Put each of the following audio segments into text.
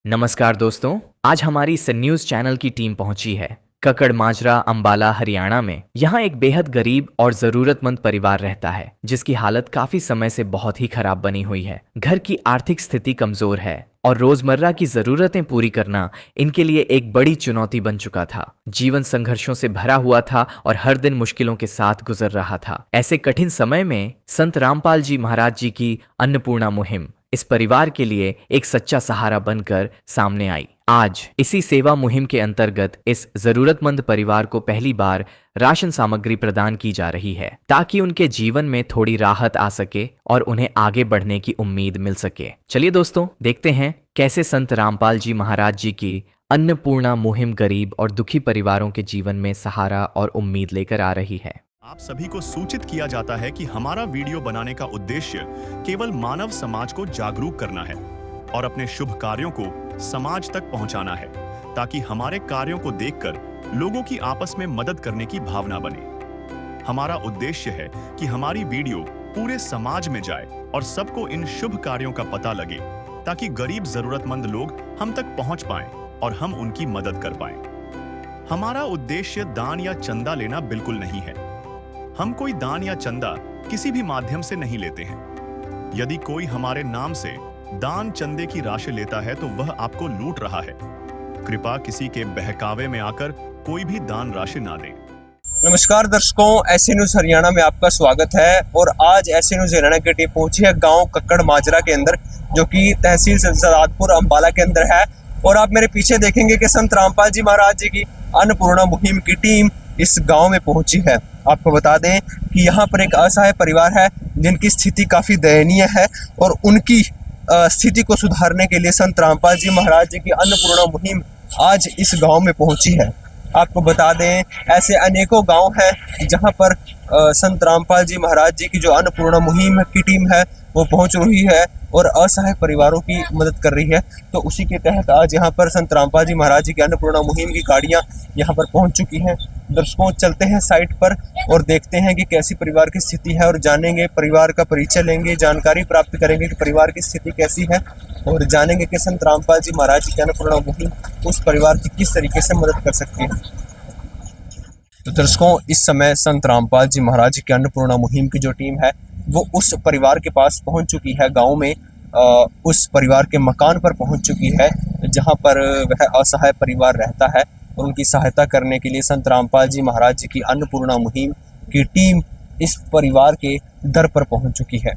नमस्कार दोस्तों, आज हमारी सन न्यूज चैनल की टीम पहुंची है कक्कड़ माजरा अंबाला हरियाणा में। यहाँ एक बेहद गरीब और जरूरतमंद परिवार रहता है जिसकी हालत काफी समय से बहुत ही खराब बनी हुई है। घर की आर्थिक स्थिति कमजोर है और रोजमर्रा की जरूरतें पूरी करना इनके लिए एक बड़ी चुनौती बन चुका था। जीवन संघर्षों से भरा हुआ था और हर दिन मुश्किलों के साथ गुजर रहा था। ऐसे कठिन समय में संत रामपाल जी महाराज जी की अन्नपूर्णा मुहिम इस परिवार के लिए एक सच्चा सहारा बनकर सामने आई। आज इसी सेवा मुहिम के अंतर्गत इस जरूरतमंद परिवार को पहली बार राशन सामग्री प्रदान की जा रही है ताकि उनके जीवन में थोड़ी राहत आ सके और उन्हें आगे बढ़ने की उम्मीद मिल सके। चलिए दोस्तों, देखते हैं कैसे संत रामपाल जी महाराज जी की अन्नपूर्णा मुहिम गरीब और दुखी परिवारों के जीवन में सहारा और उम्मीद लेकर आ रही है। आप सभी को सूचित किया जाता है कि हमारा वीडियो बनाने का उद्देश्य केवल मानव समाज को जागरूक करना है और अपने शुभ कार्यों को समाज तक पहुंचाना है ताकि हमारे कार्यों को देखकर लोगों की आपस में मदद करने की भावना बने। हमारा उद्देश्य है कि हमारी वीडियो पूरे समाज में जाए और सबको इन शुभ कार्यों का पता लगे ताकि गरीब जरूरतमंद लोग हम तक पहुंच पाएं और हम उनकी मदद कर पाएं। हमारा उद्देश्य दान या चंदा लेना बिल्कुल नहीं है। हम कोई दान या चंदा किसी भी माध्यम से नहीं लेते हैं। यदि कोई हमारे नाम से दान चंदे की राशि लेता है तो वह आपको लूट रहा है। कृपया किसी के बहकावे में आकर कोई भी दान राशि ना दें। नमस्कार दर्शकों, ऐसे न्यूज हरियाणा में आपका स्वागत है। और आज ऐसे न्यूज हरियाणा की टीम पहुंची है गांव कक्कड़ माजरा के अंदर, जो कि तहसील सदातपुर अंबाला के अंदर है। और आप मेरे पीछे देखेंगे कि संत रामपाल जी महाराज जी की अन्नपूर्णा मुहिम की टीम इस गांव में पहुंची है। आपको बता दें कि यहाँ पर एक असहाय परिवार है जिनकी स्थिति काफी दयनीय है और उनकी स्थिति को सुधारने के लिए संत रामपाल जी महाराज जी की अन्नपूर्णा मुहिम आज इस गांव में पहुंची है। आपको बता दें ऐसे अनेकों गांव हैं जहां पर संत रामपाल जी महाराज जी की जो अन्नपूर्णा मुहिम की टीम है वो पहुंच रही है और असहाय परिवारों की मदद कर रही है। तो उसी के तहत आज यहाँ पर संत रामपाल जी महाराज जी की अन्नपूर्णा मुहिम की गाड़ियाँ यहाँ पर पहुँच चुकी हैं। दर्शकों, चलते हैं साइट पर और देखते हैं कि कैसी परिवार की स्थिति है और जानेंगे, परिवार का परिचय लेंगे, जानकारी प्राप्त करेंगे कि परिवार की स्थिति कैसी है और जानेंगे कि संत रामपाल जी महाराज जी की अन्नपूर्णा मुहिम उस परिवार की किस तरीके से मदद कर सकती है। तो दर्शकों, इस समय संत रामपाल जी महाराज जी की अन्नपूर्णा मुहिम की जो टीम है वो उस परिवार के पास पहुंच चुकी है। गांव में उस परिवार के मकान पर पहुंच चुकी है जहां पर वह असहाय परिवार रहता है और उनकी सहायता करने के लिए संत रामपाल जी महाराज जी की अन्नपूर्णा मुहिम की टीम इस परिवार के दर पर पहुंच चुकी है।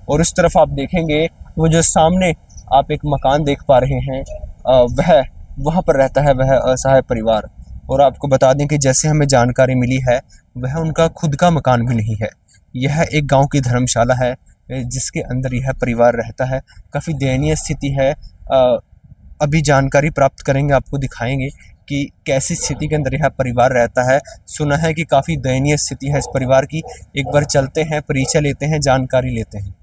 और इस तरफ आप देखेंगे वो जो सामने आप एक मकान देख पा रहे हैं, वहाँ पर रहता है वह असहाय परिवार। और आपको बता दें कि जैसे हमें जानकारी मिली है वह उनका खुद का मकान भी नहीं है। यह एक गांव की धर्मशाला है जिसके अंदर यह परिवार रहता है। काफ़ी दयनीय स्थिति है। अभी जानकारी प्राप्त करेंगे, आपको दिखाएंगे कि कैसी स्थिति के अंदर यह परिवार रहता है। सुना है कि काफ़ी दयनीय स्थिति है इस परिवार की। एक बार चलते हैं, परिचय लेते हैं, जानकारी लेते हैं।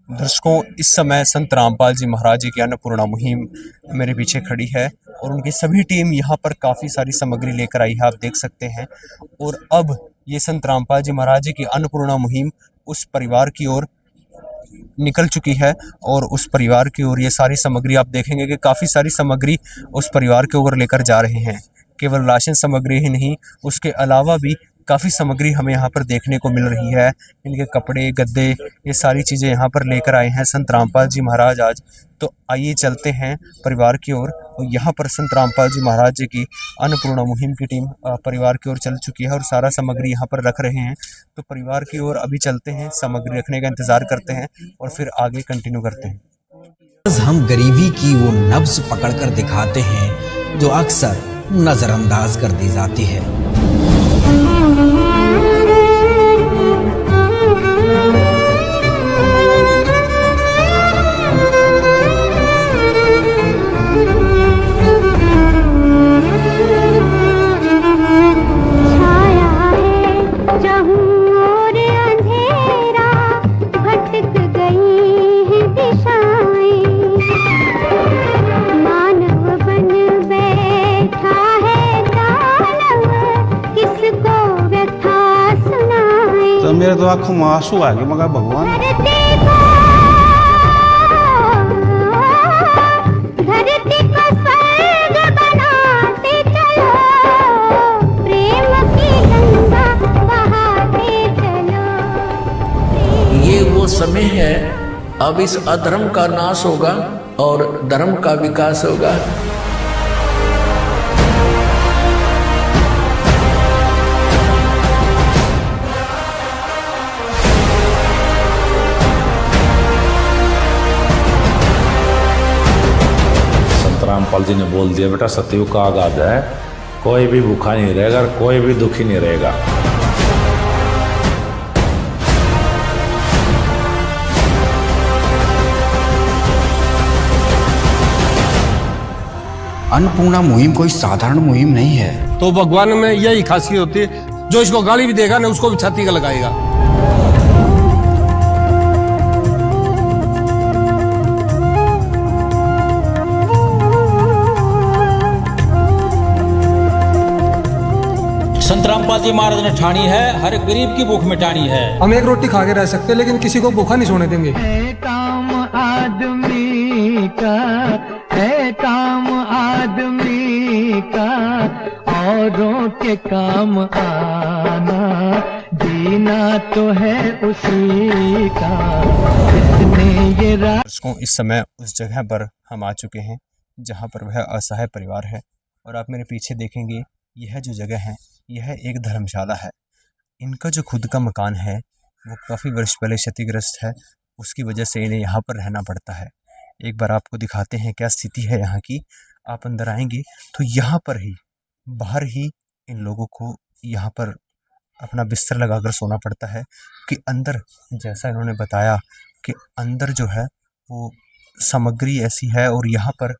दर्शकों, इस समय संत रामपाल जी महाराज जी की अन्नपूर्णा मुहिम मेरे पीछे खड़ी है और उनकी सभी टीम यहाँ पर काफ़ी सारी सामग्री लेकर आई है, आप देख सकते हैं। और अब ये संत रामपाल जी महाराज जी की अन्नपूर्णा मुहिम उस परिवार की ओर निकल चुकी है और उस परिवार की ओर ये सारी सामग्री आप देखेंगे कि काफ़ी सारी सामग्री उस परिवार के ओर लेकर जा रहे हैं। केवल राशन सामग्री ही नहीं, उसके अलावा भी काफ़ी सामग्री हमें यहाँ पर देखने को मिल रही है। इनके कपड़े, गद्दे, ये सारी चीज़ें यहाँ पर लेकर आए हैं संत रामपाल जी महाराज आज। तो आइए चलते हैं परिवार की ओर। और यहाँ पर संत रामपाल जी महाराज जी की अन्नपूर्णा मुहिम की टीम परिवार की ओर चल चुकी है और सारा सामग्री यहाँ पर रख रहे हैं। तो परिवार की ओर अभी चलते हैं, सामग्री रखने का इंतज़ार करते हैं और फिर आगे कंटिन्यू करते हैं। हम गरीबी की वो नब्ज पकड़कर दिखाते हैं जो अक्सर नजरअंदाज कर दी जाती है। तो मेरे तो आंखों में आंसू आ गए। मगर भगवान अब इस अधर्म का नाश होगा और धर्म का विकास होगा। संत रामपाल जी ने बोल दिया, बेटा सतयुग का आगाज है, कोई भी भूखा नहीं रहेगा और कोई भी दुखी नहीं रहेगा। अन्नपूर्णा मुहिम कोई साधारण मुहिम नहीं है। तो भगवान में यही खासियत होती है, जो इसको गाली भी देगा ना उसको भी छाती का लगाएगा। संत रामपाल जी महाराज ने ठानी है, हर गरीब की भूख मिटानी है। हम एक रोटी खा के रह सकते हैं लेकिन किसी को भूखा नहीं सोने देंगे। है काम आदमी का, है काम आदमी का, औरों के काम आना, जीना तो है उसी का। इसने ये दर्शकों, इस समय उस जगह पर हम आ चुके हैं जहां पर वह असहाय परिवार है और आप मेरे पीछे देखेंगे यह जो जगह है यह एक धर्मशाला है। इनका जो खुद का मकान है वो काफ़ी वर्ष पहले क्षतिग्रस्त है, उसकी वजह से इन्हें यहाँ पर रहना पड़ता है। एक बार आपको दिखाते हैं क्या स्थिति है यहाँ की। आप अंदर आएंगे तो यहाँ पर ही, बाहर ही इन लोगों को यहाँ पर अपना बिस्तर लगाकर सोना पड़ता है कि अंदर, जैसा इन्होंने बताया कि अंदर जो है वो सामग्री ऐसी है और यहाँ पर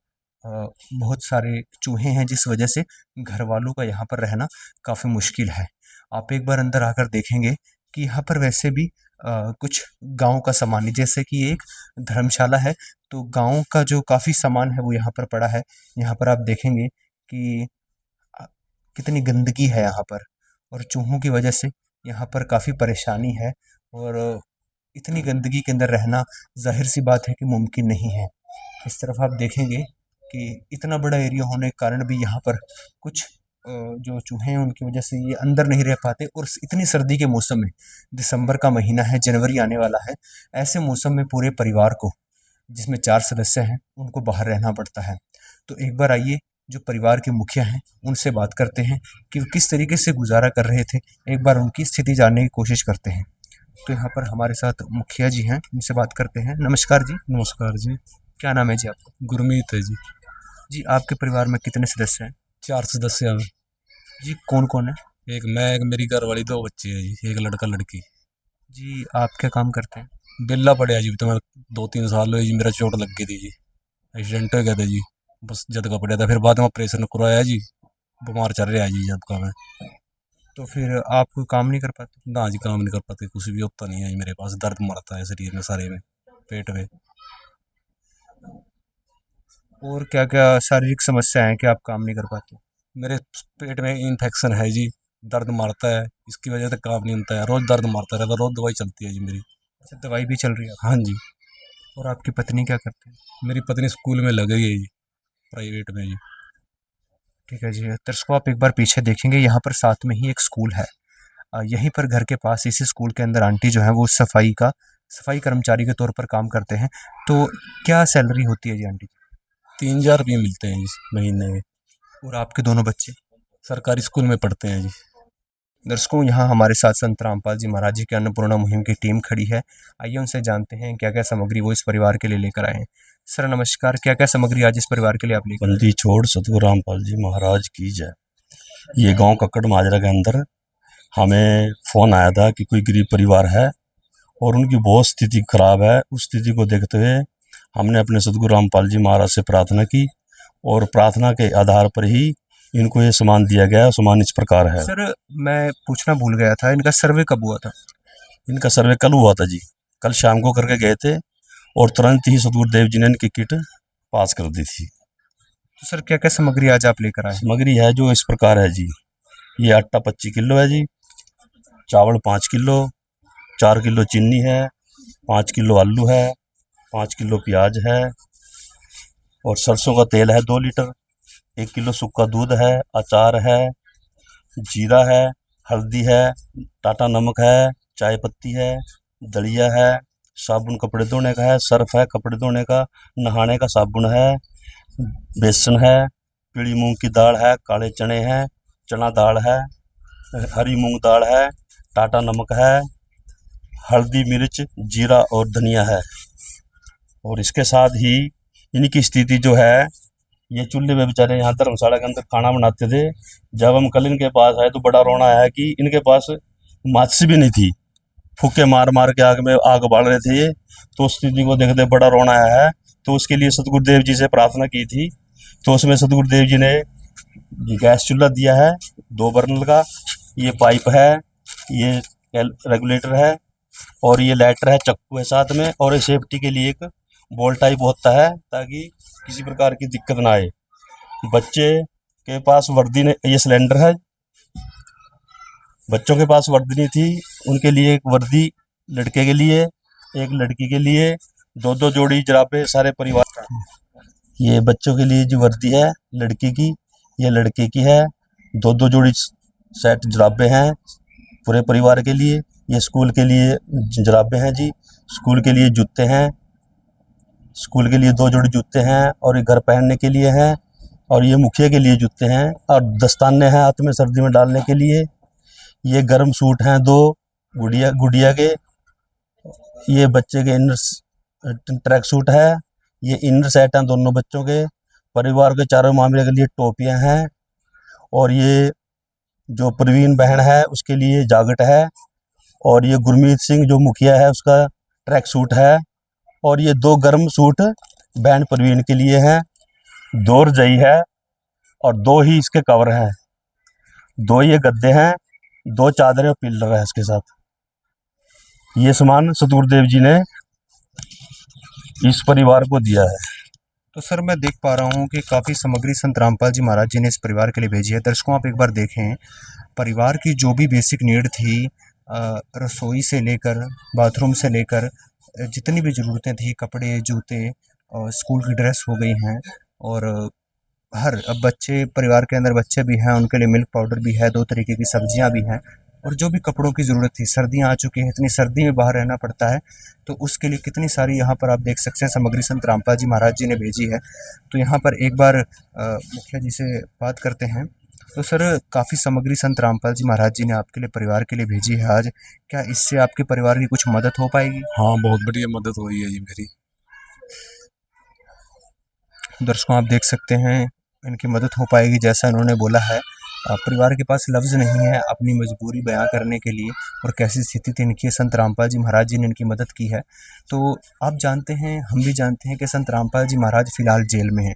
बहुत सारे चूहे हैं, जिस वजह से घर वालों का यहाँ पर रहना काफ़ी मुश्किल है। आप एक बार अंदर आकर देखेंगे कि यहाँ पर वैसे भी कुछ गांव का सामान, जैसे कि एक धर्मशाला है तो गांव का जो काफ़ी सामान है वो यहाँ पर पड़ा है। यहाँ पर आप देखेंगे कि कितनी गंदगी है यहाँ पर और चूहों की वजह से यहाँ पर काफ़ी परेशानी है और इतनी गंदगी के अंदर रहना जाहिर सी बात है कि मुमकिन नहीं है। इस तरफ आप देखेंगे कि इतना बड़ा एरिया होने के कारण भी यहाँ पर कुछ जो चूहे हैं उनकी वजह से ये अंदर नहीं रह पाते और इतनी सर्दी के मौसम में, दिसंबर का महीना है, जनवरी आने वाला है, ऐसे मौसम में पूरे परिवार को, जिसमें 4 सदस्य हैं, उनको बाहर रहना पड़ता है। तो एक बार आइए जो परिवार के मुखिया हैं उनसे बात करते हैं कि वो किस तरीके से गुजारा कर रहे थे, एक बार उनकी स्थिति जानने की कोशिश करते हैं। तो यहाँ पर हमारे साथ मुखिया जी हैं, उनसे बात करते हैं। नमस्कार जी। नमस्कार जी। क्या नाम है जी आपका? गुरमीत है जी। जी, आपके परिवार में कितने सदस्य हैं? 4 सदस्य हैं जी। कौन कौन है? एक मैं, एक मेरी घरवाली, 2 बच्चे हैं जी, एक लड़का लड़की। जी, आप क्या काम करते हैं? बिल्ला पड़े जी, तो मैं 2-3 साल हुए जी, मेरा चोट लग गई थी जी, एक्सीडेंट हो गया था जी, बस जद का पड़ा था, फिर बाद में ऑपरेशन करवाया जी, बीमार चल रहा है जी जब का मैं। तो फिर आप कोई काम नहीं कर पाते? ना जी, काम नहीं कर पाते, कुछ भी होता नहीं है जी मेरे पास, दर्द मरता है शरीर में, सारे में, पेट में। और क्या क्या शारीरिक समस्या है कि आप काम नहीं कर पाते? मेरे पेट में इन्फेक्शन है जी, दर्द मारता है, इसकी वजह से काम नहीं होता है, रोज़ दर्द मारता रहता है, रोज़ दवाई चलती है जी मेरी। अच्छा, दवाई भी चल रही है? हाँ जी। और आपकी पत्नी क्या करती है? मेरी पत्नी स्कूल में लग गई है जी, प्राइवेट में जी। ठीक है जी। दर्शकों, आप एक बार पीछे देखेंगे, यहाँ पर साथ में ही एक स्कूल है। यहीं पर घर के पास इसी स्कूल के अंदर आंटी जो है वो सफाई कर्मचारी के तौर पर काम करते हैं। तो क्या सैलरी होती है जी आंटी? 3000 रुपये मिलते हैं जी महीने में। और आपके दोनों बच्चे सरकारी स्कूल में पढ़ते हैं जी। दर्शकों, यहाँ हमारे साथ संत रामपाल जी महाराज जी की अन्नपूर्णा मुहिम की टीम खड़ी है। आइए उनसे जानते हैं क्या क्या सामग्री वो इस परिवार के लिए लेकर आए हैं। सर नमस्कार, क्या क्या सामग्री आज इस परिवार के लिए आप लेकर? बंदी छोड़ सतगुरु रामपाल जी महाराज की जय। ये गांव कक्कड़ माजरा के अंदर हमें फ़ोन आया था कि कोई गरीब परिवार है और उनकी बहुत स्थिति खराब है। उस स्थिति को देखते हुए हमने अपने सतगुरु रामपाल जी महाराज से प्रार्थना की और प्रार्थना के आधार पर ही इनको ये सामान दिया गया। सामान इस प्रकार है। सर, मैं पूछना भूल गया था, इनका सर्वे कब हुआ था? इनका सर्वे कल हुआ था जी, कल शाम को करके गए थे और तुरंत ही सतगुरुदेव जी ने इनकी किट पास कर दी थी। तो सर, क्या क्या सामग्री आज आप लेकर आए? सामग्री है जो इस प्रकार है जी। ये आटा 25 किलो है जी, चावल 5 किलो, 4 किलो चीनी है, 5 किलो आलू है, 5 किलो प्याज है और सरसों का तेल है 2 लीटर, 1 किलो सूखा दूध है, अचार है, जीरा है, हल्दी है, टाटा नमक है, चाय पत्ती है, दलिया है, साबुन कपड़े धोने का है, सर्फ है कपड़े धोने का, नहाने का साबुन है, बेसन है, पीली मूंग की दाल है, काले चने हैं, चना दाल है, हरी मूंग दाल है, टाटा नमक है, हल्दी मिर्च जीरा और धनिया है। और इसके साथ ही इनकी स्थिति जो है, ये चूल्हे पे बेचारे यहाँ धर्मशाला के अंदर खाना बनाते थे। जब हम कल इनके पास आए तो बड़ा रोना आया कि इनके पास माचिस भी नहीं थी, फूके मार मार के आग में आग बाल रहे थे ये। तो उस स्थिति को देखते बड़ा रोना आया है। तो उसके लिए सतगुरुदेव जी से प्रार्थना की थी। तो उसमें सतगुरुदेव जी ने गैस चूल्हा दिया है 2 बर्नल का, ये पाइप है, ये रेगुलेटर है और ये लाइटर है, चक्कू है साथ में, और ये सेफ्टी के लिए एक बॉल टाइप होता है ताकि किसी प्रकार की दिक्कत ना आए। बच्चे के पास वर्दी ने, ये सिलेंडर है, बच्चों के पास वर्दी नहीं थी, उनके लिए एक वर्दी, लड़के के लिए एक, लड़की के लिए 2-2 जोड़ी जुराबे सारे परिवार का। ये बच्चों के लिए जो वर्दी है लड़की की, ये लड़के की है, 2-2 जोड़ी सेट जुराबे हैं पूरे परिवार के लिए। ये स्कूल के लिए जुराबे हैं जी, स्कूल के लिए जूते हैं, स्कूल के लिए 2 जोड़ी जूते हैं, और ये घर पहनने के लिए हैं, और ये मुखिया के लिए जूते हैं, और दस्ताने हैं हाथ में सर्दी में डालने के लिए। ये गर्म सूट हैं 2 गुड़िया के, ये बच्चे के इनर ट्रैक सूट है, ये इनर सेट हैं दोनों बच्चों के। परिवार के चारों मामले के लिए टोपियां हैं, और ये जो प्रवीण बहन है उसके लिए जैकेट है, और ये गुरमीत सिंह जो मुखिया है उसका ट्रैक सूट है, और ये 2 गर्म सूट बहन प्रवीण के लिए हैं, 2 रजाई है, और 2 ही इसके कवर हैं, 2 ये गद्दे हैं, 2 चादरें और पिल्लर है इसके साथ। ये सामान सतगुरुदेव जी ने इस परिवार को दिया है। तो सर मैं देख पा रहा हूँ कि काफ़ी सामग्री संत रामपाल जी महाराज जी ने इस परिवार के लिए भेजी है। दर्शकों आप एक बार देखें, परिवार की जो भी बेसिक नीड थी, रसोई से लेकर बाथरूम से लेकर जितनी भी ज़रूरतें थी, कपड़े जूते और स्कूल की ड्रेस हो गई हैं, और अब बच्चे, परिवार के अंदर बच्चे भी हैं, उनके लिए मिल्क पाउडर भी है, 2 तरीके की सब्जियां भी हैं, और जो भी कपड़ों की ज़रूरत थी, सर्दियां आ चुकी हैं, इतनी सर्दी में बाहर रहना पड़ता है, तो उसके लिए कितनी सारी यहाँ पर आप देख सकते हैं सामग्री संत रामपाल जी महाराज जी ने भेजी है। तो यहाँ पर एक बार मुखिया जी से बात करते हैं। तो सर काफ़ी सामग्री संत रामपाल जी महाराज जी ने आपके लिए, परिवार के लिए भेजी है आज, क्या इससे आपके परिवार की कुछ मदद हो पाएगी? हाँ, बहुत बढ़िया मदद हुई है जी मेरी। दर्शकों आप देख सकते हैं इनकी मदद हो पाएगी, जैसा इन्होंने बोला है। परिवार के पास लफ्ज़ नहीं है अपनी मजबूरी बयां करने के लिए, और कैसी स्थिति थी इनकी, संत रामपाल जी महाराज जी ने इनकी मदद की है। तो आप जानते हैं, हम भी जानते हैं कि संत रामपाल जी महाराज फ़िलहाल जेल में हैं।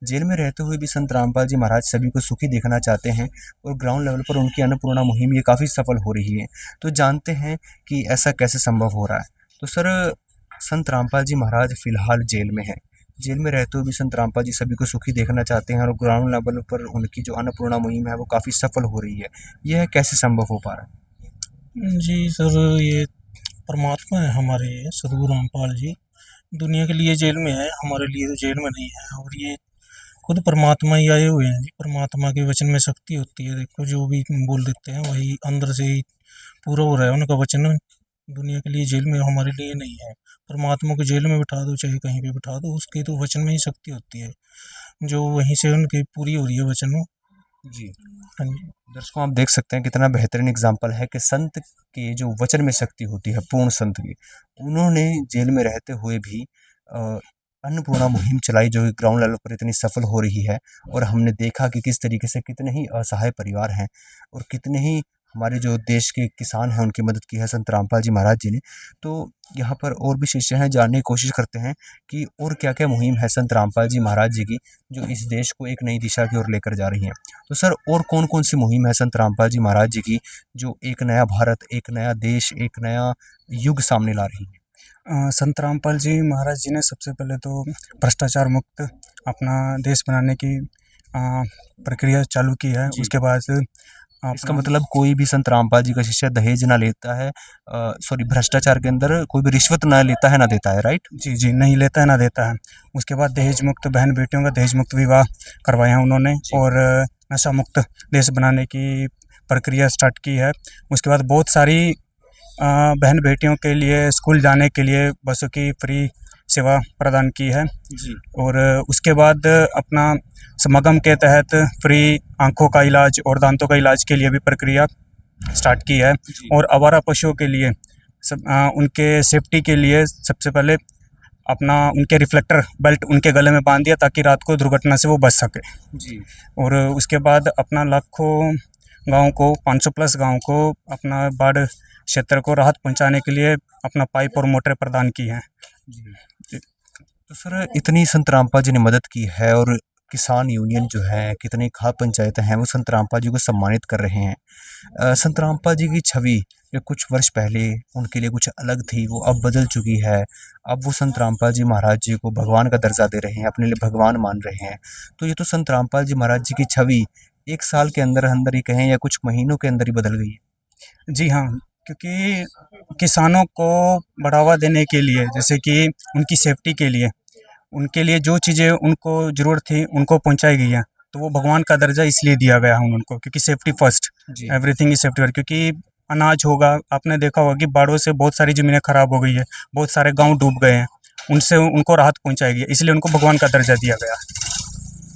जेल में रहते हुए भी संत रामपाल जी महाराज सभी को सुखी देखना चाहते हैं, और ग्राउंड लेवल पर उनकी अन्नपूर्णा मुहिम ये काफ़ी सफल हो रही है। तो जानते हैं कि ऐसा कैसे संभव हो रहा है। तो सर संत रामपाल जी महाराज फ़िलहाल जेल में हैं, जेल में रहते हुए भी संत रामपाल जी सभी को सुखी देखना चाहते हैं, और ग्राउंड लेवल पर उनकी जो अन्नपूर्णा मुहिम है वो काफ़ी सफल हो रही है। यह कैसे संभव हो पा रहा है? जी सर, ये परमात्मा है हमारे, सदगुरु रामपाल जी दुनिया के लिए जेल में है, हमारे लिए तो जेल में नहीं है, और ये खुद परमात्मा ही आए हुए हैं जी। परमात्मा के वचन में शक्ति होती है, देखो जो भी बोल देते हैं वही अंदर से ही पूरा हो रहा है उनका वचन। दुनिया के लिए जेल में, हमारे लिए नहीं है। परमात्मा को जेल में बिठा दो चाहे कहीं पे बिठा दो, उसके तो वचन में ही शक्ति होती है, जो वहीं से उनकी पूरी हो रही है वचन जी। हाँ जी। दर्शकों आप देख सकते हैं कितना बेहतरीन एग्जाम्पल है कि संत के जो वचन में शक्ति होती है, पूर्ण संत की, उन्होंने जेल में रहते हुए भी अन्नपूर्णा मुहिम चलाई, जो ग्राउंड लेवल पर इतनी सफल हो रही है। और हमने देखा कि किस तरीके से कितने ही असहाय परिवार हैं, और कितने ही हमारे जो देश के किसान हैं उनकी मदद की है संत रामपाल जी महाराज जी ने। तो यहाँ पर और भी शिष्य हैं, जानने की कोशिश करते हैं कि और क्या क्या मुहिम है संत रामपाल जी महाराज जी की, जो इस देश को एक नई दिशा की ओर लेकर जा रही हैं। तो सर और कौन कौन सी मुहिम है संत रामपाल जी महाराज जी की, जो एक नया भारत, एक नया देश, एक नया युग सामने ला रही है? संत रामपाल जी महाराज जी ने सबसे पहले तो भ्रष्टाचार मुक्त अपना देश बनाने की प्रक्रिया चालू की है। उसके बाद इसका मतलब कोई भी संत रामपाल जी का शिष्य दहेज ना लेता है, भ्रष्टाचार के अंदर कोई भी रिश्वत ना लेता है ना देता है, राइट? जी जी, नहीं लेता है ना देता है। उसके बाद दहेज मुक्त बहन बेटियों का दहेज मुक्त विवाह करवाया उन्होंने, और नशा मुक्त देश बनाने की प्रक्रिया स्टार्ट की है। उसके बाद बहुत सारी बहन बेटियों के लिए स्कूल जाने के लिए बसों की फ्री सेवा प्रदान की है जी। और उसके बाद अपना समागम के तहत फ्री आंखों का इलाज और दांतों का इलाज के लिए भी प्रक्रिया स्टार्ट की है। और आवारा पशुओं के लिए उनके सेफ्टी के लिए सबसे पहले अपना उनके रिफ्लेक्टर बेल्ट उनके गले में बांध दिया ताकि रात को दुर्घटना से वो बच सके। जी। और उसके बाद अपना लाखों गाँव को 500 प्लस गाँव को अपना बाढ़ क्षेत्र को राहत पहुंचाने के लिए अपना पाइप और मोटर प्रदान की हैं। तो सर इतनी संत रामपाल जी ने मदद की है और किसान यूनियन जो है कितनी खाप पंचायतें हैं वो संत रामपाल जी को सम्मानित कर रहे हैं। संत रामपाल जी की छवि जो कुछ वर्ष पहले उनके लिए कुछ अलग थी वो अब बदल चुकी है। अब वो संत रामपाल जी महाराज जी को भगवान का दर्जा दे रहे हैं, अपने लिए भगवान मान रहे हैं। तो ये तो संत रामपाल जी महाराज जी की छवि 1 साल के अंदर अंदर ही कहें या कुछ महीनों के अंदर ही बदल गई है। जी हाँ, क्योंकि किसानों को बढ़ावा देने के लिए जैसे कि उनकी सेफ्टी के लिए उनके लिए जो चीज़ें उनको ज़रूरत थी उनको पहुंचाई गई है। तो वो भगवान का दर्जा इसलिए दिया गया है उनको क्योंकि safety first, everything is safety first. क्योंकि अनाज होगा, आपने देखा होगा कि बाढ़ों से बहुत सारी ज़मीनें खराब हो गई है, बहुत सारे गांव डूब गए हैं, उनसे उनको राहत पहुंचाई गई है, इसलिए उनको भगवान का दर्जा दिया गया है।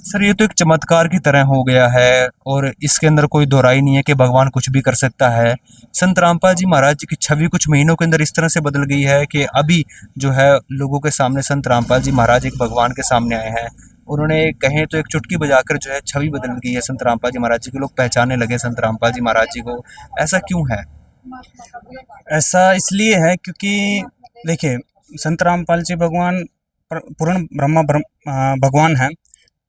सर ये तो एक चमत्कार की तरह हो गया है और इसके अंदर कोई दोहराई नहीं है कि भगवान कुछ भी कर सकता है। संत रामपाल जी महाराज जी की छवि कुछ महीनों के अंदर इस तरह से बदल गई है कि अभी जो है लोगों के सामने संत रामपाल जी महाराज एक भगवान के सामने आए हैं। उन्होंने कहें तो एक चुटकी बजाकर जो है छवि बदल गई है संत रामपाल जी महाराज जी के, लोग पहचानने लगे संत रामपाल जी महाराज जी को। ऐसा क्यों है? ऐसा इसलिए है क्योंकि देखिए संत रामपाल जी भगवान पूर्ण भगवान हैं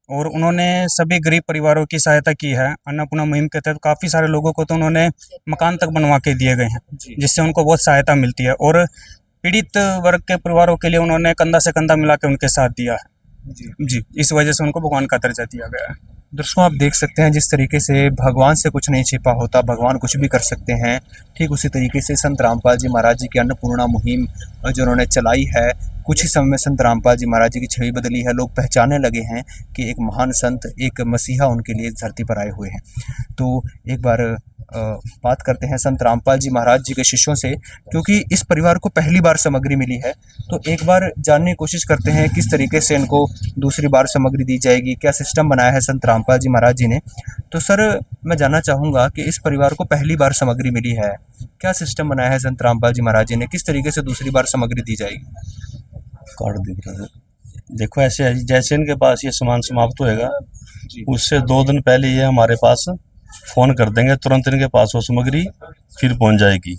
और उन्होंने सभी गरीब परिवारों की सहायता की है। अन्नपूर्णा मुहिम के तहत काफ़ी सारे लोगों को तो उन्होंने मकान तक बनवा के दिए गए हैं जिससे उनको बहुत सहायता मिलती है। और पीड़ित वर्ग के परिवारों के लिए उन्होंने कंधा से कंधा मिला के उनके साथ दिया है। जी, इस वजह से उनको भगवान का दर्जा दिया गया है। दर्शकों आप देख सकते हैं जिस तरीके से भगवान से कुछ नहीं छिपा होता, भगवान कुछ भी कर सकते हैं, ठीक उसी तरीके से संत रामपाल जी महाराज जी की अन्नपूर्णा मुहिम जो उन्होंने चलाई है, कुछ ही समय में संत रामपाल जी महाराज जी की छवि बदली है। लोग पहचानने लगे हैं कि एक महान संत, एक मसीहा उनके लिए इस धरती पर आए हुए हैं। तो एक बार बात करते हैं संत रामपाल जी महाराज जी के शिष्यों से, क्योंकि इस परिवार को पहली बार सामग्री मिली है। तो एक बार जानने की कोशिश करते हैं किस तरीके से इनको दूसरी बार सामग्री दी जाएगी, क्या सिस्टम बनाया है संत रामपाल जी महाराज जी ने। तो सर मैं जानना चाहूँगा कि इस परिवार को पहली बार सामग्री मिली है, क्या सिस्टम बनाया है संत रामपाल जी महाराज जी ने, किस तरीके से दूसरी बार सामग्री दी जाएगी? कार्ड दिख रहा है, देखो ऐसे है जी, जैसे इनके पास ये सामान समाप्त होएगा उससे 2 दिन पहले ये हमारे पास फ़ोन कर देंगे, तुरंत इनके पास वो सामग्री फिर पहुंच जाएगी।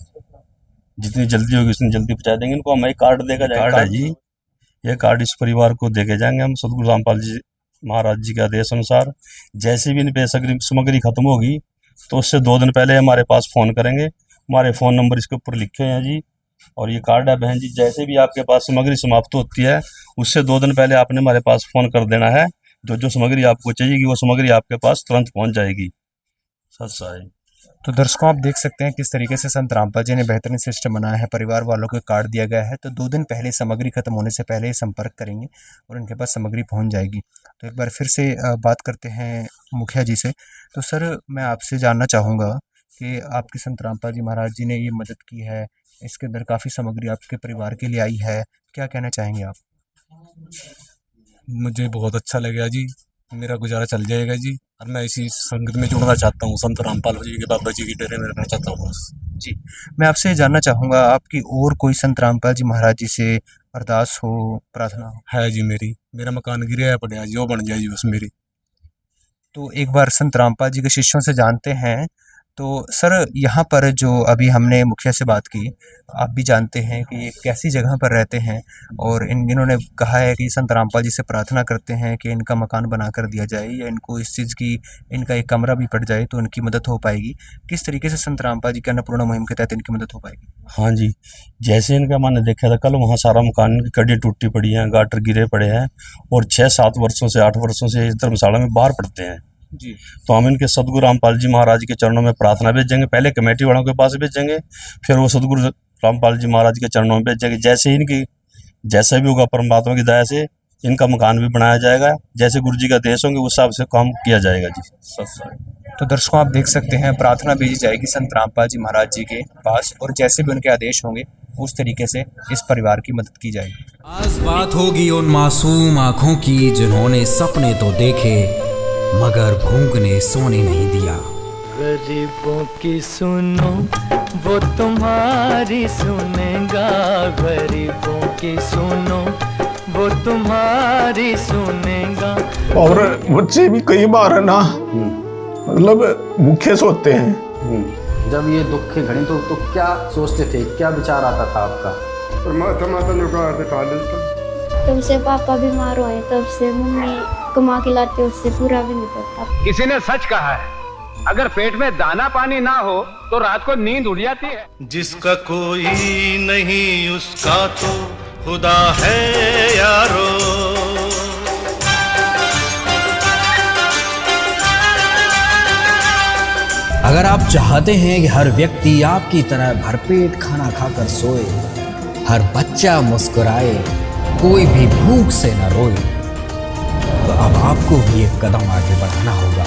जितनी जल्दी होगी उतनी जल्दी पहुंचा देंगे इनको। हमें कार्ड देगा जाएगा, कार्ड है जी, ये कार्ड इस परिवार को देके जाएंगे हम सतगुरु रामपाल जी महाराज जी के आदेश अनुसार। जैसे भी इन पे सामग्री खत्म होगी तो उससे 2 दिन पहले हमारे पास फ़ोन करेंगे। हमारे फ़ोन नंबर इसके ऊपर लिखे हैं जी, और ये कार्ड है बहन जी। जैसे भी आपके पास सामग्री समाप्त होती है उससे 2 दिन पहले आपने हमारे पास फ़ोन कर देना है। जो सामग्री आपको चाहिएगी वो सामग्री आपके पास तुरंत पहुंच जाएगी। तो दर्शकों आप देख सकते हैं किस तरीके से संत रामपाल जी ने बेहतरीन सिस्टम बनाया है, परिवार वालों को कार्ड दिया गया है। तो 2 दिन पहले सामग्री खत्म होने से पहले संपर्क करेंगे और उनके पास सामग्री पहुंच जाएगी। तो एक बार फिर से बात करते हैं मुखिया जी से। तो सर मैं आपसे जानना चाहूँगा कि आपके संत रामपाल जी महाराज जी ने ये मदद की है, इसके अंदर काफ़ी सामग्री आपके परिवार के लिए आई है, क्या कहना चाहेंगे आप? मुझे बहुत अच्छा लगा जी, मेरा गुजारा चल जाएगा जी, और मैं इसी संगत में जुड़ना चाहता हूँ, संत रामपाल जी के बाबा जी की डेरे में रहना चाहता हूँ जी। मैं आपसे जानना चाहूँगा आपकी और कोई संत रामपाल जी महाराज जी से अरदास हो, प्रार्थना हो? है जी, मेरा मकान गिरा पड़ा जी, वो बन जाए जी बस मेरी। तो एक बार संत रामपाल जी के शिष्यों से जानते हैं। तो सर यहाँ पर जो अभी हमने मुखिया से बात की, आप भी जानते हैं कि ये कैसी जगह पर रहते हैं और इन्होंने कहा है कि संत रामपाल जी से प्रार्थना करते हैं कि इनका मकान बना कर दिया जाए या इनको इस चीज़ की, इनका एक कमरा भी पड़ जाए तो इनकी मदद हो पाएगी। किस तरीके से संत रामपाल जी की अन्नपूर्णा मुहिम के तहत इनकी मदद हो पाएगी? हाँ जी, जैसे इनका मैंने देखा था कल, वहाँ सारा मकान की कड़ी टूटी पड़ी हैं, गाटर गिरे पड़े हैं और 6-7 वर्षों से 8 वर्षों से इस धर्मशाला में बाहर पड़ते हैं जी। तो हम इनके सदगुरु रामपाल जी महाराज के चरणों में प्रार्थना भेजेंगे, पहले कमेटी वालों के पास भेजेंगे, फिर वो सदगुरु रामपाल जी महाराज के चरणों में भेजेंगे। जैसे ही इनकी जैसा भी होगा परमात्मा की दया से इनका मकान भी बनाया जाएगा, जैसे गुरु जी का आदेश होंगे उस हिसाब से काम किया जाएगा जी। सत्संग। तो दर्शकों आप देख सकते हैं प्रार्थना भेजी जाएगी संत रामपाल जी महाराज जी के पास, और जैसे भी उनके आदेश होंगे उस तरीके से इस परिवार की मदद की जाएगी। आज बात होगी उन मासूम आंखों की जिन्होंने सपने तो देखे मगर भूख ने सोने नहीं दिया। गरीबों की सुनो वो तुम्हारी सुनेगा, गरीबों की सुनो वो तुम्हारी सुनेगा। और बच्चे भी कई बार है ना मतलब भूखे सोते हैं। जब ये दुख की घड़ी तो क्या सोचते थे, क्या विचार आता था आपका? तब से पापा बीमार हुए, तब से मम्मी कमा के लाते, उससे पूरा भी नहीं पड़ता। किसी ने सच कहा है, अगर पेट में दाना पानी ना हो तो रात को नींद उड़ जाती है। जिसका कोई नहीं उसका तो खुदा है यारो। अगर आप चाहते हैं कि हर व्यक्ति आपकी तरह भरपेट खाना खाकर सोए, हर बच्चा मुस्कुराए, कोई भी भूख से न रोए, तो अब आपको भी एक कदम आगे बढ़ाना होगा।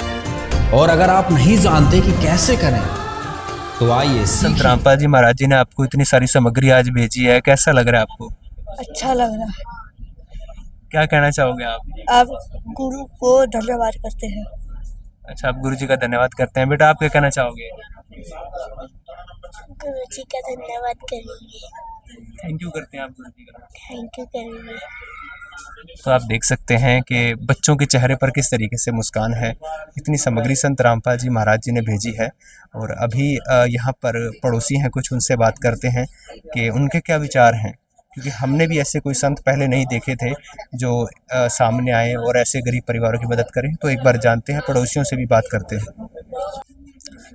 और अगर आप नहीं जानते कि कैसे करें तो आइए संत रामपाल जी महाराज जी ने आपको इतनी सारी सामग्री आज भेजी है, कैसा लग रहा है आपको? अच्छा लग रहा है। क्या कहना चाहोगे आप गुरु को धन्यवाद करते हैं। अच्छा, आप गुरु जी का धन्यवाद करते हैं। बेटा आप क्या कहना चाहोगे? गुरु जी का धन्यवाद करेंगे। थैंक यू करते हैं आप गुरु जी का? थैंक यू करेंगे। तो आप देख सकते हैं कि बच्चों के चेहरे पर किस तरीके से मुस्कान है। इतनी सामग्री संत रामपाल जी महाराज जी ने भेजी है, और अभी यहाँ पर पड़ोसी हैं कुछ, उनसे बात करते हैं कि उनके क्या विचार हैं, क्योंकि हमने भी ऐसे कोई संत पहले नहीं देखे थे जो सामने आए और ऐसे गरीब परिवारों की मदद करें। तो एक बार जानते हैं, पड़ोसियों से भी बात करते हैं।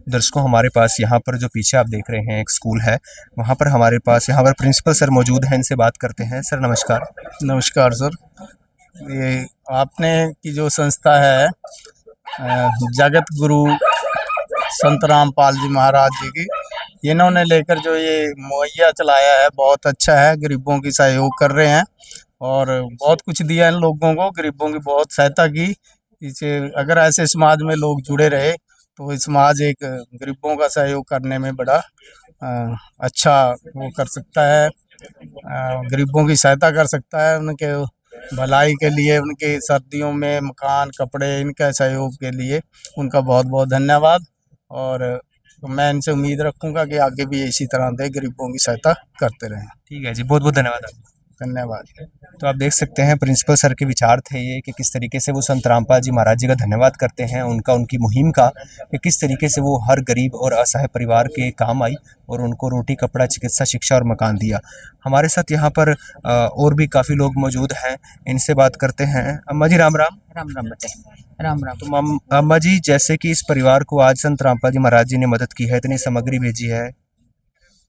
दर्शकों हमारे पास यहाँ पर जो पीछे आप देख रहे हैं एक स्कूल है, वहाँ पर हमारे पास यहाँ पर प्रिंसिपल सर मौजूद हैं, इनसे बात करते हैं। सर नमस्कार। नमस्कार सर। ये आपने की जो संस्था है जगत गुरु संत रामपाल जी महाराज जी की, इन्होंने लेकर जो ये मुहैया चलाया है बहुत अच्छा है। गरीबों की सहयोग कर रहे हैं और बहुत कुछ दिया इन लोगों को, गरीबों की बहुत सहायता की। इसे अगर ऐसे समाज में लोग जुड़े रहे तो समाज एक गरीबों का सहयोग करने में बड़ा अच्छा वो कर सकता है, गरीबों की सहायता कर सकता है, उनके भलाई के लिए, उनके सर्दियों में मकान कपड़े इनका सहयोग के लिए उनका बहुत बहुत धन्यवाद। और मैं इनसे उम्मीद रखूंगा कि आगे भी इसी तरह से गरीबों की सहायता करते रहें। ठीक है जी, बहुत बहुत धन्यवाद आपको। धन्यवाद। तो आप देख सकते हैं प्रिंसिपल सर के विचार थे ये कि किस तरीके से वो संत रामपाल जी महाराज जी का धन्यवाद करते हैं, उनकी मुहिम का, कि किस तरीके से वो हर गरीब और असहाय परिवार के काम आई और उनको रोटी कपड़ा चिकित्सा शिक्षा और मकान दिया। हमारे साथ यहाँ पर और भी काफ़ी लोग मौजूद हैं, इनसे बात करते हैं। अम्मा जी राम राम। राम राम बेटे, राम राम। तो अम्मा जी, जैसे कि इस परिवार को आज संत रामपाल जी महाराज जी ने मदद की है, इतनी सामग्री भेजी है,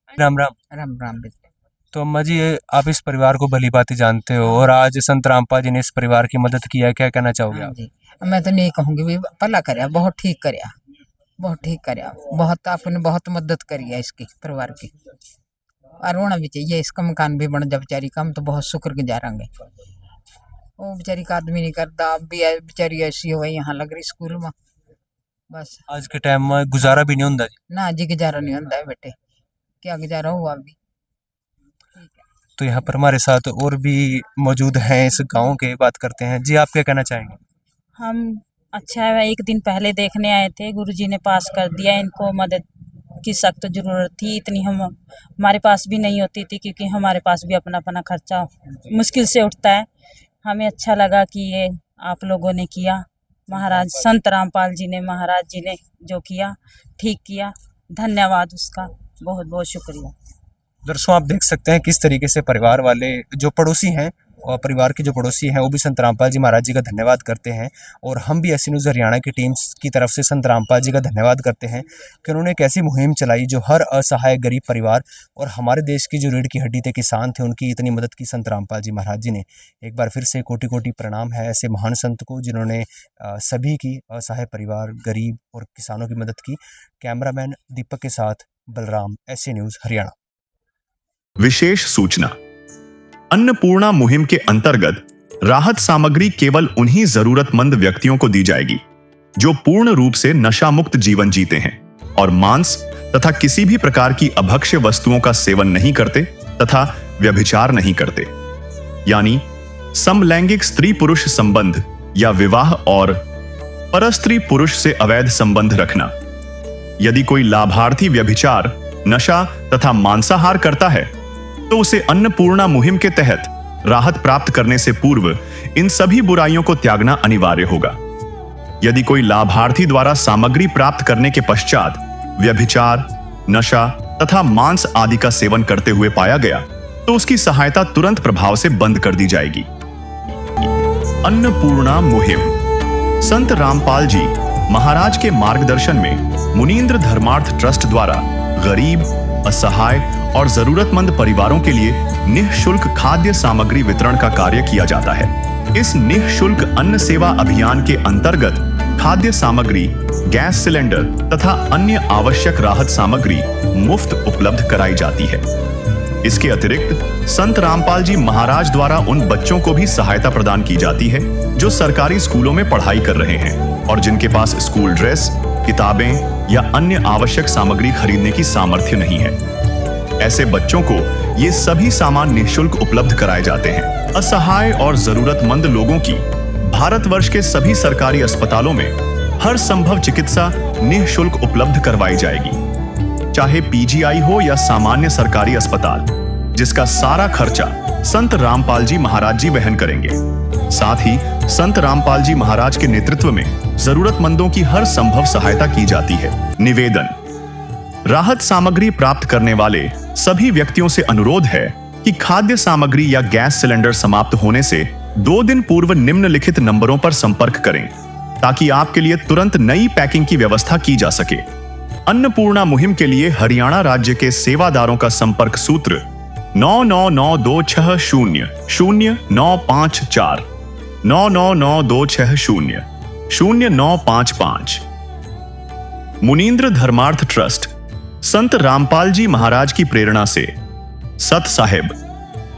राम राम। राम राम बेटे। तो अम्मा जी आप इस परिवार को भली भांति जानते हो और आज संत रामपाल जी ने इस परिवार की मदद की है, क्या कहना चाहोगे आप? मैं तो नहीं कहूँगी भी भला करया, बहुत ठीक करया, बहुत ठीक करया, बहुत आपने बहुत मदद करी है इसकी परिवार की। और रोना भी चाहिए, इसका मकान भी बन जा बेचारी का, हम तो बहुत शुक्रगुजार होंगे। वो बेचारी का आदमी नहीं करता, अब भी बेचारी ऐसी हो यहाँ लग रही स्कूल में, बस आज के टाइम में गुजारा भी नहीं होता जी। ना जी, गुजारा नहीं होता है बेटे, क्या गुजारा हुआ अभी। तो यहाँ पर हमारे साथ और भी मौजूद हैं इस गांव के, बात करते हैं। जी आप क्या कहना चाहेंगे? हम अच्छा है, एक दिन पहले देखने आए थे, गुरुजी ने पास कर दिया। इनको मदद की सख्त ज़रूरत थी, इतनी हमारे पास भी नहीं होती थी, क्योंकि हमारे पास भी अपना अपना खर्चा मुश्किल से उठता है। हमें अच्छा लगा कि ये आप लोगों ने किया, महाराज संत रामपाल जी ने, महाराज जी ने जो किया ठीक किया, धन्यवाद उसका, बहुत बहुत शुक्रिया। दर्शकों आप देख सकते हैं किस तरीके से परिवार वाले जो पड़ोसी हैं और परिवार के जो पड़ोसी हैं वो भी संत रामपाल जी महाराज जी का धन्यवाद करते हैं, और हम भी ऐसी न्यूज़ हरियाणा की टीम की तरफ से संत रामपाल जी का धन्यवाद करते हैं कि उन्होंने एक ऐसी मुहिम चलाई जो हर असहाय गरीब परिवार और हमारे देश की जो रीढ़ की हड्डी थे किसान थे, उनकी इतनी मदद की संत रामपाल जी महाराज जी ने। एक बार फिर से कोटि कोटि प्रणाम है ऐसे महान संत को जिन्होंने सभी की असहाय परिवार, गरीब और किसानों की मदद की। कैमरामैन दीपक के साथ बलराम, ऐसी न्यूज़ हरियाणा। विशेष सूचना, अन्नपूर्णा मुहिम के अंतर्गत राहत सामग्री केवल उन्हीं जरूरतमंद व्यक्तियों को दी जाएगी जो पूर्ण रूप से नशा मुक्त जीवन जीते हैं और मांस तथा किसी भी प्रकार की अभक्ष्य वस्तुओं का सेवन नहीं करते तथा व्यभिचार नहीं करते, यानी समलैंगिक स्त्री पुरुष संबंध या विवाह और परस्त्री पुरुष से अवैध संबंध रखना। यदि कोई लाभार्थी व्यभिचार, नशा तथा मांसाहार करता है तो उसे अन्नपूर्णा मुहिम के तहत राहत प्राप्त करने से पूर्व इन सभी बुराइयों को त्यागना अनिवार्य होगा। यदि कोई लाभार्थी द्वारा सामग्री प्राप्त करने के पश्चात व्यभिचार, नशा तथा मांस आदि का सेवन करते हुए पाया गया तो उसकी सहायता तुरंत प्रभाव से बंद कर दी जाएगी। अन्नपूर्णा मुहिम। संत रामपाल जी महाराज के मार्गदर्शन में मुनींद्र धर्मार्थ ट्रस्ट द्वारा गरीब, असहाय और जरूरतमंद परिवारों के लिए निःशुल्क खाद्य सामग्री वितरण का कार्य किया जाता है। इस निःशुल्क अन्न सेवा अभियान के अंतर्गत खाद्य सामग्री, गैस सिलेंडर तथा अन्य आवश्यक राहत सामग्री मुफ्त उपलब्ध कराई जाती है। इसके अतिरिक्त संत रामपाल जी महाराज द्वारा उन बच्चों को भी सहायता प्रदान की जाती है जो सरकारी स्कूलों में पढ़ाई कर रहे हैं और जिनके पास स्कूल ड्रेस, किताबें या अन्य आवश्यक सामग्री खरीदने की सामर्थ्य नहीं है। ऐसे बच्चों को ये सभी सामान निःशुल्क उपलब्ध कराए जाते हैं। असहाय और जरूरतमंद लोगों की भारतवर्ष के सभी सरकारी अस्पतालों में हर संभव चिकित्सा निःशुल्क उपलब्ध करवाई जाएगी, चाहे पीजीआई हो या सामान्य सरकारी अस्पताल, जिसका सारा खर्चा संत रामपाल जी महाराज जी वहन करेंगे। साथ ही संत रामपाल जी महाराज के नेतृत्व में जरूरतमंदों की हर संभव सहायता की जाती है। निवेदन। राहत सामग्री प्राप्त करने वाले सभी व्यक्तियों से अनुरोध है कि खाद्य सामग्री या गैस सिलेंडर समाप्त होने से 2 दिन पूर्व निम्नलिखित नंबरों पर संपर्क करें ताकि आपके लिए तुरंत नई पैकिंग की व्यवस्था की जा सके। अन्नपूर्णा मुहिम के लिए हरियाणा राज्य के सेवादारों का संपर्क सूत्र 9992600954 9992600955। मुनींद्र धर्मार्थ ट्रस्ट संत रामपाल जी महाराज की प्रेरणा से सत साहिब